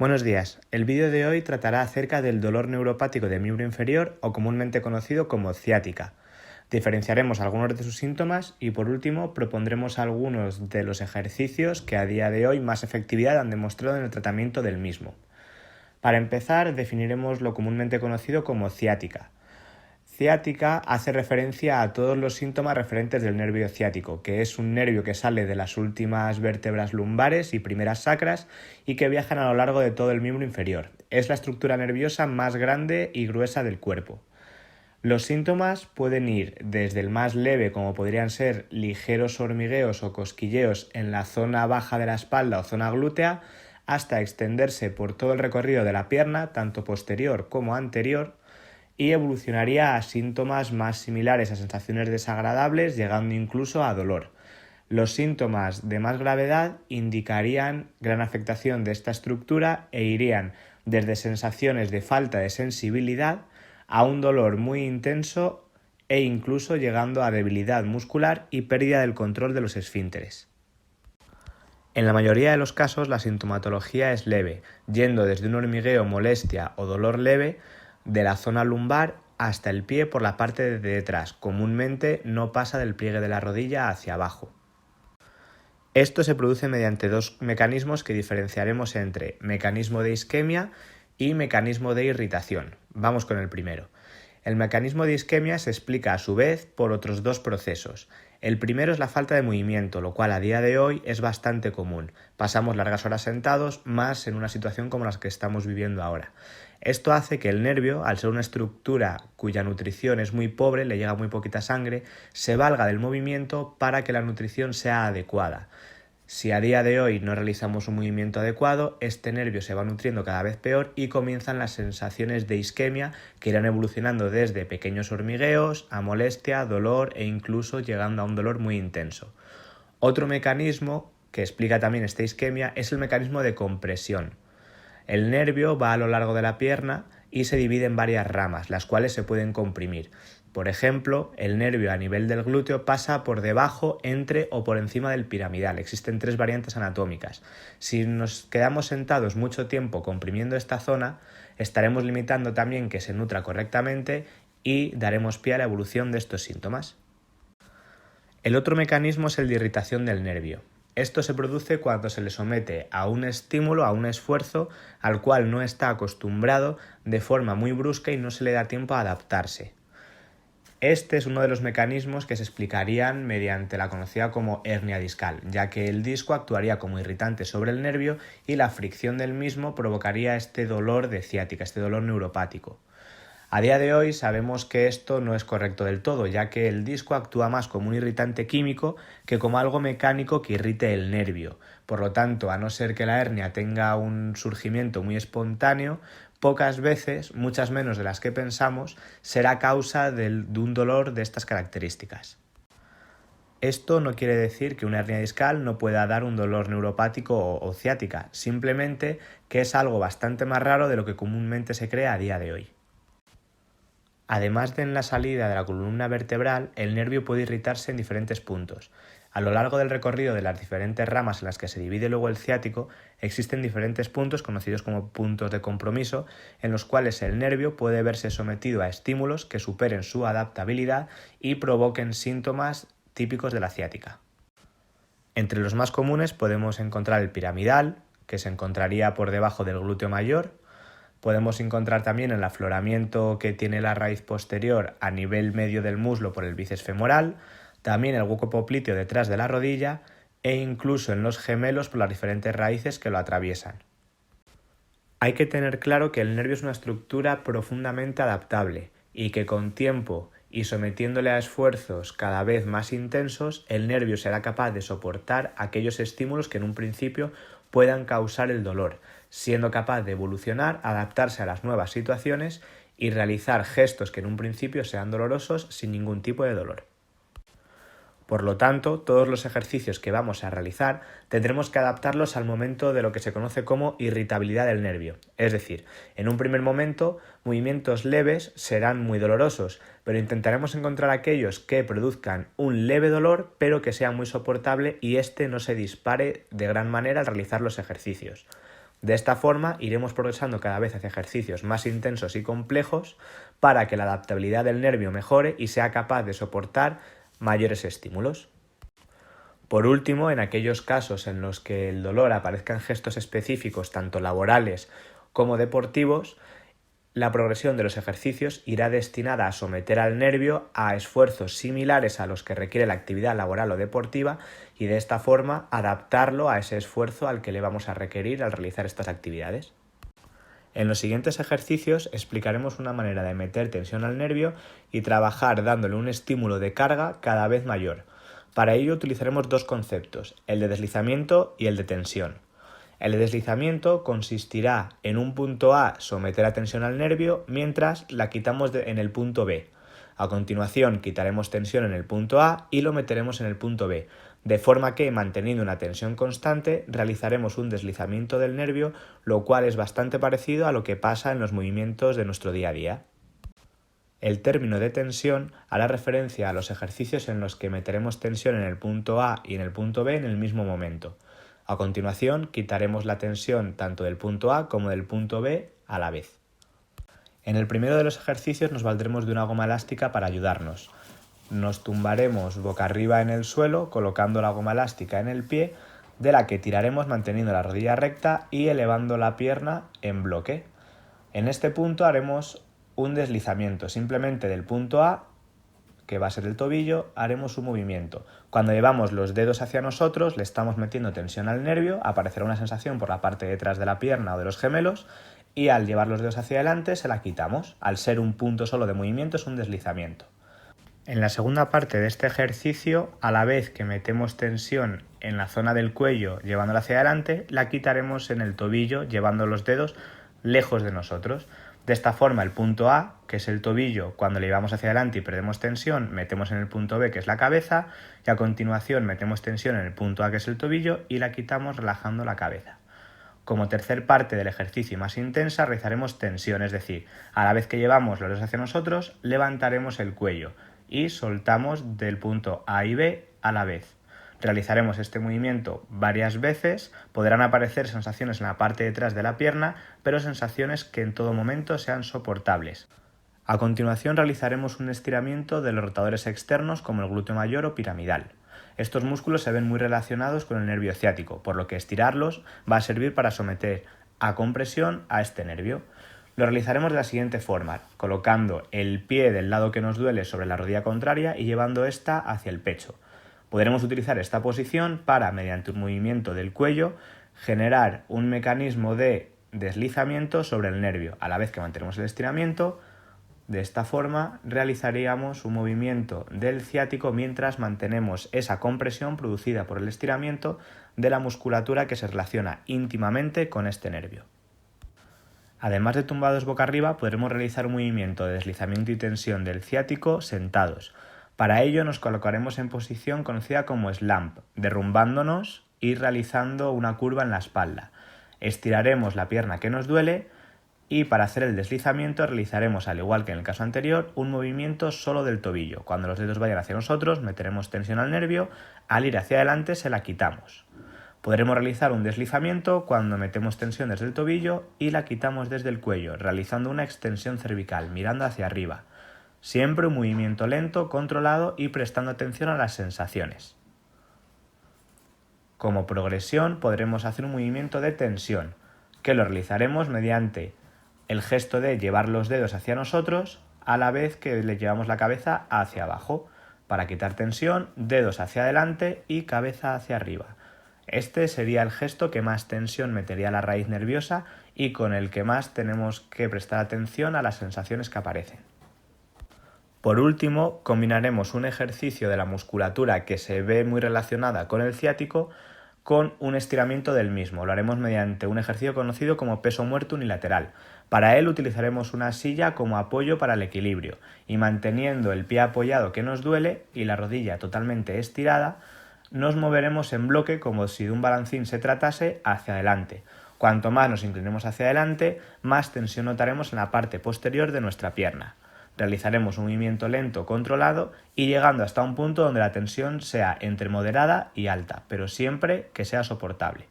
Buenos días. El vídeo de hoy tratará acerca del dolor neuropático de miembro inferior o comúnmente conocido como ciática. Diferenciaremos algunos de sus síntomas y por último propondremos algunos de los ejercicios que a día de hoy más efectividad han demostrado en el tratamiento del mismo. Para empezar, definiremos lo comúnmente conocido como ciática. Ciática hace referencia a todos los síntomas referentes del nervio ciático, que es un nervio que sale de las últimas vértebras lumbares y primeras sacras y que viajan a lo largo de todo el miembro inferior. Es la estructura nerviosa más grande y gruesa del cuerpo. Los síntomas pueden ir desde el más leve, como podrían ser ligeros hormigueos o cosquilleos en la zona baja de la espalda o zona glútea, hasta extenderse por todo el recorrido de la pierna, tanto posterior como anterior, y evolucionaría a síntomas más similares a sensaciones desagradables, llegando incluso a dolor. Los síntomas de más gravedad indicarían gran afectación de esta estructura e irían desde sensaciones de falta de sensibilidad a un dolor muy intenso e incluso llegando a debilidad muscular y pérdida del control de los esfínteres. En la mayoría de los casos la sintomatología es leve, yendo desde un hormigueo, molestia o dolor leve de la zona lumbar hasta el pie por la parte de detrás. Comúnmente no pasa del pliegue de la rodilla hacia abajo. Esto se produce mediante dos mecanismos que diferenciaremos entre mecanismo de isquemia y mecanismo de irritación. Vamos con el primero. El mecanismo de isquemia se explica a su vez por otros dos procesos. El primero es la falta de movimiento, lo cual a día de hoy es bastante común. Pasamos largas horas sentados, más en una situación como la que estamos viviendo ahora. Esto hace que el nervio, al ser una estructura cuya nutrición es muy pobre, le llega muy poquita sangre, se valga del movimiento para que la nutrición sea adecuada. Si a día de hoy no realizamos un movimiento adecuado, este nervio se va nutriendo cada vez peor y comienzan las sensaciones de isquemia que irán evolucionando desde pequeños hormigueos a molestia, dolor e incluso llegando a un dolor muy intenso. Otro mecanismo que explica también esta isquemia es el mecanismo de compresión. El nervio va a lo largo de la pierna y se divide en varias ramas, las cuales se pueden comprimir. Por ejemplo, el nervio a nivel del glúteo pasa por debajo, entre o por encima del piramidal. Existen tres variantes anatómicas. Si nos quedamos sentados mucho tiempo comprimiendo esta zona, estaremos limitando también que se nutra correctamente y daremos pie a la evolución de estos síntomas. El otro mecanismo es el de irritación del nervio. Esto se produce cuando se le somete a un estímulo, a un esfuerzo al cual no está acostumbrado de forma muy brusca y no se le da tiempo a adaptarse. Este es uno de los mecanismos que se explicarían mediante la conocida como hernia discal, ya que el disco actuaría como irritante sobre el nervio y la fricción del mismo provocaría este dolor de ciática, este dolor neuropático. A día de hoy sabemos que esto no es correcto del todo, ya que el disco actúa más como un irritante químico que como algo mecánico que irrite el nervio. Por lo tanto, a no ser que la hernia tenga un surgimiento muy espontáneo, pocas veces, muchas menos de las que pensamos, será causa de un dolor de estas características. Esto no quiere decir que una hernia discal no pueda dar un dolor neuropático o ciática, simplemente que es algo bastante más raro de lo que comúnmente se cree a día de hoy. Además de en la salida de la columna vertebral, el nervio puede irritarse en diferentes puntos. A lo largo del recorrido de las diferentes ramas en las que se divide luego el ciático, existen diferentes puntos conocidos como puntos de compromiso, en los cuales el nervio puede verse sometido a estímulos que superen su adaptabilidad y provoquen síntomas típicos de la ciática. Entre los más comunes podemos encontrar el piramidal, que se encontraría por debajo del glúteo mayor. Podemos encontrar también el afloramiento que tiene la raíz posterior a nivel medio del muslo por el bíceps femoral, también el hueco popliteo detrás de la rodilla e incluso en los gemelos por las diferentes raíces que lo atraviesan. Hay que tener claro que el nervio es una estructura profundamente adaptable y que con tiempo y sometiéndole a esfuerzos cada vez más intensos, el nervio será capaz de soportar aquellos estímulos que en un principio puedan causar el dolor, siendo capaz de evolucionar, adaptarse a las nuevas situaciones y realizar gestos que en un principio sean dolorosos sin ningún tipo de dolor. Por lo tanto, todos los ejercicios que vamos a realizar tendremos que adaptarlos al momento de lo que se conoce como irritabilidad del nervio. Es decir, en un primer momento, movimientos leves serán muy dolorosos, pero intentaremos encontrar aquellos que produzcan un leve dolor, pero que sea muy soportable y este no se dispare de gran manera al realizar los ejercicios. De esta forma iremos progresando cada vez hacia ejercicios más intensos y complejos para que la adaptabilidad del nervio mejore y sea capaz de soportar mayores estímulos. Por último, en aquellos casos en los que el dolor aparezca en gestos específicos, tanto laborales como deportivos, la progresión de los ejercicios irá destinada a someter al nervio a esfuerzos similares a los que requiere la actividad laboral o deportiva y de esta forma adaptarlo a ese esfuerzo al que le vamos a requerir al realizar estas actividades. En los siguientes ejercicios explicaremos una manera de meter tensión al nervio y trabajar dándole un estímulo de carga cada vez mayor. Para ello utilizaremos dos conceptos, el de deslizamiento y el de tensión. El deslizamiento consistirá en un punto A someter a tensión al nervio mientras la quitamos en el punto B. A continuación quitaremos tensión en el punto A y lo meteremos en el punto B, de forma que manteniendo una tensión constante realizaremos un deslizamiento del nervio, lo cual es bastante parecido a lo que pasa en los movimientos de nuestro día a día. El término de tensión hará referencia a los ejercicios en los que meteremos tensión en el punto A y en el punto B en el mismo momento. A continuación, quitaremos la tensión tanto del punto A como del punto B a la vez. En el primero de los ejercicios nos valdremos de una goma elástica para ayudarnos. Nos tumbaremos boca arriba en el suelo colocando la goma elástica en el pie, de la que tiraremos manteniendo la rodilla recta y elevando la pierna en bloque. En este punto haremos un deslizamiento, simplemente del punto A, que va a ser el tobillo, haremos un movimiento. Cuando llevamos los dedos hacia nosotros, le estamos metiendo tensión al nervio, aparecerá una sensación por la parte de detrás de la pierna o de los gemelos, y al llevar los dedos hacia adelante se la quitamos. Al ser un punto solo de movimiento es un deslizamiento. En la segunda parte de este ejercicio, a la vez que metemos tensión en la zona del cuello llevándola hacia adelante, la quitaremos en el tobillo llevando los dedos lejos de nosotros. De esta forma el punto A, que es el tobillo, cuando le llevamos hacia adelante y perdemos tensión, metemos en el punto B, que es la cabeza, y a continuación metemos tensión en el punto A, que es el tobillo, y la quitamos relajando la cabeza. Como tercer parte del ejercicio más intensa realizaremos tensión, es decir, a la vez que llevamos los dedos hacia nosotros, levantaremos el cuello y soltamos del punto A y B a la vez. Realizaremos este movimiento varias veces, podrán aparecer sensaciones en la parte de atrás de la pierna, pero sensaciones que en todo momento sean soportables. A continuación realizaremos un estiramiento de los rotadores externos como el glúteo mayor o piramidal. Estos músculos se ven muy relacionados con el nervio ciático, por lo que estirarlos va a servir para someter a compresión a este nervio. Lo realizaremos de la siguiente forma, colocando el pie del lado que nos duele sobre la rodilla contraria y llevando esta hacia el pecho. Podremos utilizar esta posición para, mediante un movimiento del cuello, generar un mecanismo de deslizamiento sobre el nervio. A la vez que mantenemos el estiramiento, de esta forma realizaríamos un movimiento del ciático mientras mantenemos esa compresión producida por el estiramiento de la musculatura que se relaciona íntimamente con este nervio. Además de tumbados boca arriba, podremos realizar un movimiento de deslizamiento y tensión del ciático sentados. Para ello nos colocaremos en posición conocida como slump, derrumbándonos y realizando una curva en la espalda. Estiraremos la pierna que nos duele y para hacer el deslizamiento realizaremos, al igual que en el caso anterior, un movimiento solo del tobillo. Cuando los dedos vayan hacia nosotros, meteremos tensión al nervio, al ir hacia adelante se la quitamos. Podremos realizar un deslizamiento cuando metemos tensión desde el tobillo y la quitamos desde el cuello, realizando una extensión cervical, mirando hacia arriba. Siempre un movimiento lento, controlado y prestando atención a las sensaciones. Como progresión podremos hacer un movimiento de tensión, que lo realizaremos mediante el gesto de llevar los dedos hacia nosotros a la vez que le llevamos la cabeza hacia abajo. Para quitar tensión, dedos hacia adelante y cabeza hacia arriba. Este sería el gesto que más tensión metería a la raíz nerviosa y con el que más tenemos que prestar atención a las sensaciones que aparecen. Por último, combinaremos un ejercicio de la musculatura que se ve muy relacionada con el ciático con un estiramiento del mismo. Lo haremos mediante un ejercicio conocido como peso muerto unilateral. Para él utilizaremos una silla como apoyo para el equilibrio y manteniendo el pie apoyado que nos duele y la rodilla totalmente estirada, nos moveremos en bloque como si de un balancín se tratase hacia adelante. Cuanto más nos inclinemos hacia adelante, más tensión notaremos en la parte posterior de nuestra pierna. Realizaremos un movimiento lento, controlado y llegando hasta un punto donde la tensión sea entre moderada y alta, pero siempre que sea soportable.